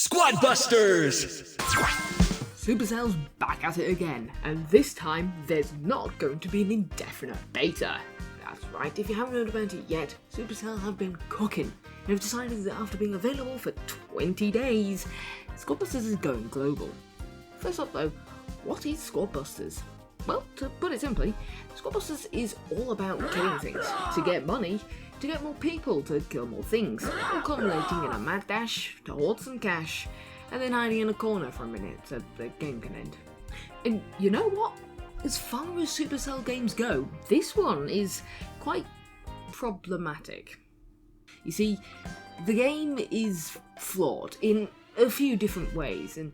Squad Busters! Supercell's back at it again, and this time there's not going to be an indefinite beta. That's right, if you haven't heard about it yet, Supercell have been cooking and have decided that after being available for 20 days, Squad Busters is going global. First up though, what is Squad Busters? Well, to put it simply, Squad Busters is all about killing things, to get money, to get more people to kill more things, all culminating in a mad dash to hoard some cash, and then hiding in a corner for a minute so the game can end. And you know what? As far as Supercell games go, this one is quite problematic. You see, the game is flawed in a few different ways, and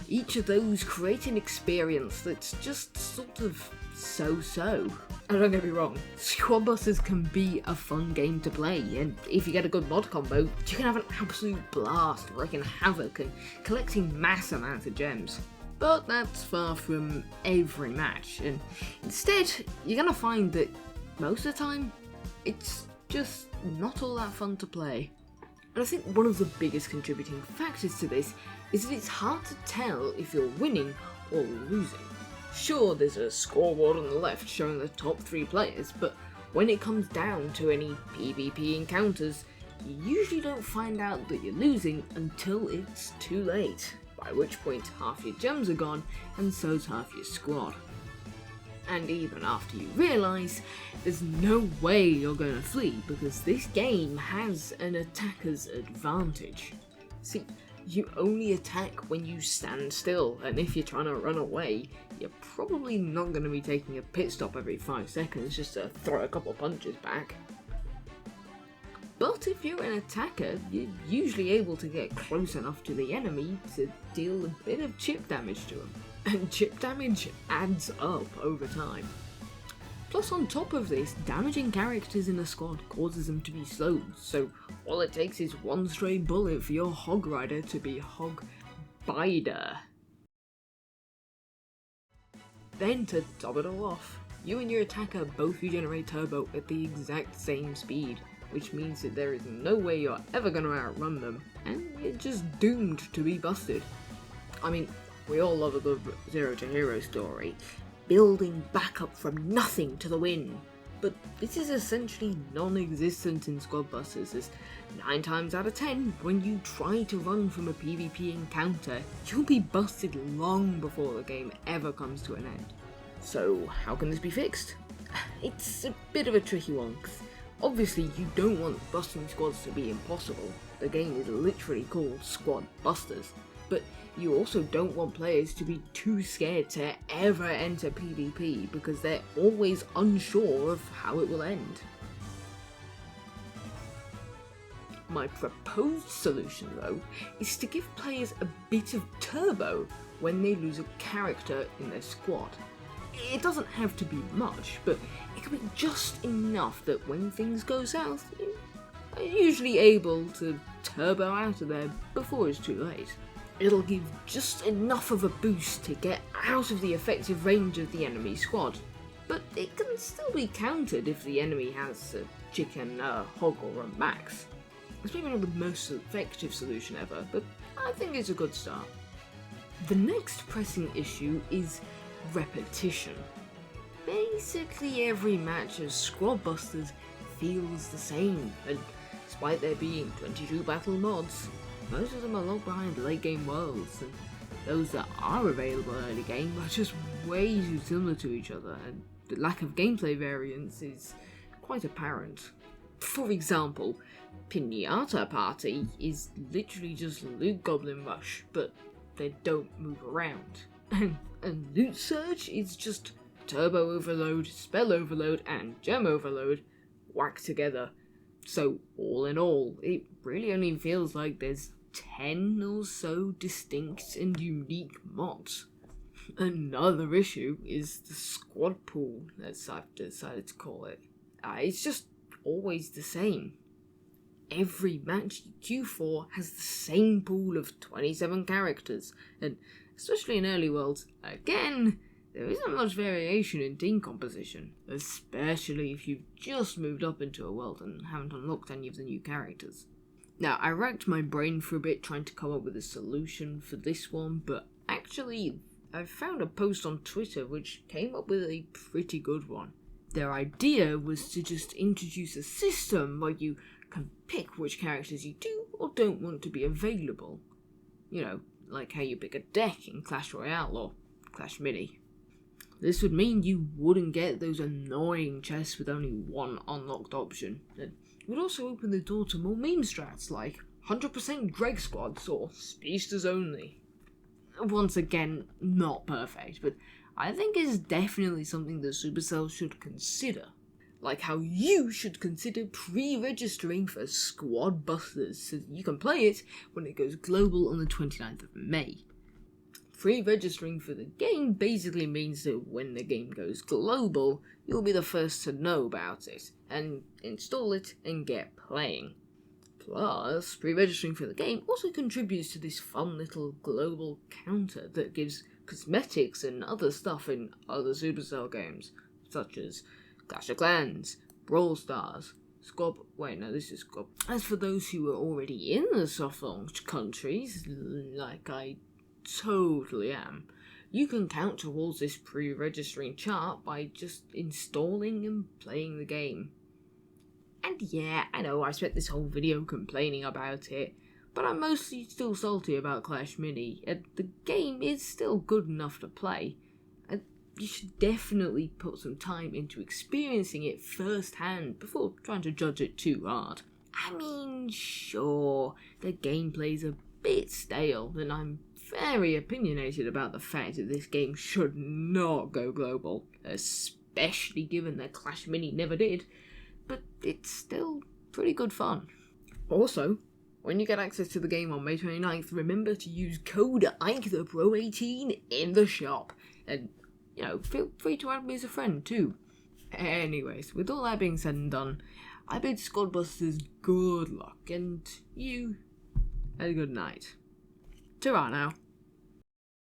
each of those create an experience that's just sort of so-so. And don't get me wrong, Squad Busters can be a fun game to play, and if you get a good mod combo, you can have an absolute blast wreaking havoc and collecting mass amounts of gems. But that's far from every match, and instead, you're gonna find that most of the time, it's just not all that fun to play. And I think one of the biggest contributing factors to this is that it's hard to tell if you're winning or losing. Sure, there's a scoreboard on the left showing the top 3 players, but when it comes down to any PvP encounters, you usually don't find out that you're losing until it's too late, by which point half your gems are gone and so's half your squad. And even after you realise, there's no way you're going to flee because this game has an attacker's advantage. See, you only attack when you stand still, and if you're trying to run away, you're probably not going to be taking a pit stop every 5 seconds just to throw a couple punches back. But if you're an attacker, you're usually able to get close enough to the enemy to deal a bit of chip damage to them. And chip damage adds up over time. Plus on top of this, damaging characters in a squad causes them to be slow, so all it takes is one stray bullet for your hog rider to be hog bider. Then to top it all off, you and your attacker both regenerate turbo at the exact same speed, which means that there is no way you're ever going to outrun them, and you're just doomed to be busted. I mean, we all love a good Zero to Hero story, building back up from nothing to the win, but this is essentially non-existent in Squad Busters, as 9 times out of 10, when you try to run from a PvP encounter, you'll be busted long before the game ever comes to an end. So how can this be fixed? It's a bit of a tricky one, because obviously you don't want busting squads to be impossible, the game is literally called Squad Busters, but you also don't want players to be too scared to ever enter PvP because they're always unsure of how it will end. My proposed solution though is to give players a bit of turbo when they lose a character in their squad. It doesn't have to be much, but it can be just enough that when things go south, you're usually able to turbo out of there before it's too late. It'll give just enough of a boost to get out of the effective range of the enemy squad, but it can still be countered if the enemy has a chicken, a hog or a max. It's maybe not the most effective solution ever, but I think it's a good start. The next pressing issue is repetition. Basically every match of Squad Busters feels the same, and despite there being 22 battle mods, most of them are locked behind late game worlds, and those that are available early game are just way too similar to each other, and the lack of gameplay variance is quite apparent. For example, Pinata Party is literally just Loot Goblin Rush, but they don't move around. And Loot Surge is just Turbo Overload, Spell Overload, and Gem Overload whacked together. So all in all, it really only feels like there's 10 or so distinct and unique mods. Another issue is the squad pool, as I've decided to call it. It's just always the same. Every match you queue for has the same pool of 27 characters, and especially in early worlds, again, there isn't much variation in team composition, especially if you've just moved up into a world and haven't unlocked any of the new characters. Now, I racked my brain for a bit trying to come up with a solution for this one, but actually, I found a post on Twitter which came up with a pretty good one. Their idea was to just introduce a system where you can pick which characters you do or don't want to be available. You know, like how you pick a deck in Clash Royale or Clash Mini. This would mean you wouldn't get those annoying chests with only one unlocked option. It would also open the door to more meme strats like 100% Greg squads or speedsters only. Once again, not perfect, but I think it's definitely something that Supercell should consider. Like how you should consider pre-registering for Squad Busters so that you can play it when it goes global on the 29th of May. Pre-registering for the game basically means that when the game goes global, you'll be the first to know about it, and install it and get playing. Plus, pre-registering for the game also contributes to this fun little global counter that gives cosmetics and other stuff in other Supercell games, such as Clash of Clans, Brawl Stars, Squab. Wait, no, this is Squab. As for those who are already in the soft launch countries, like I totally am, you can count towards this pre-registering chart by just installing and playing the game. And yeah, I know I spent this whole video complaining about it, but I'm mostly still salty about Clash Mini, and the game is still good enough to play. And you should definitely put some time into experiencing it firsthand before trying to judge it too hard. I mean, sure, the gameplay's a bit stale, and I'm very opinionated about the fact that this game should not go global, especially given that Clash Mini never did, but it's still pretty good fun. Also, when you get access to the game on May 29th, remember to use code IkeThePro18 in the shop, and, you know, feel free to add me as a friend too. Anyways, with all that being said and done, I bid Squadbusters good luck, and you a good night. Ta-ra now.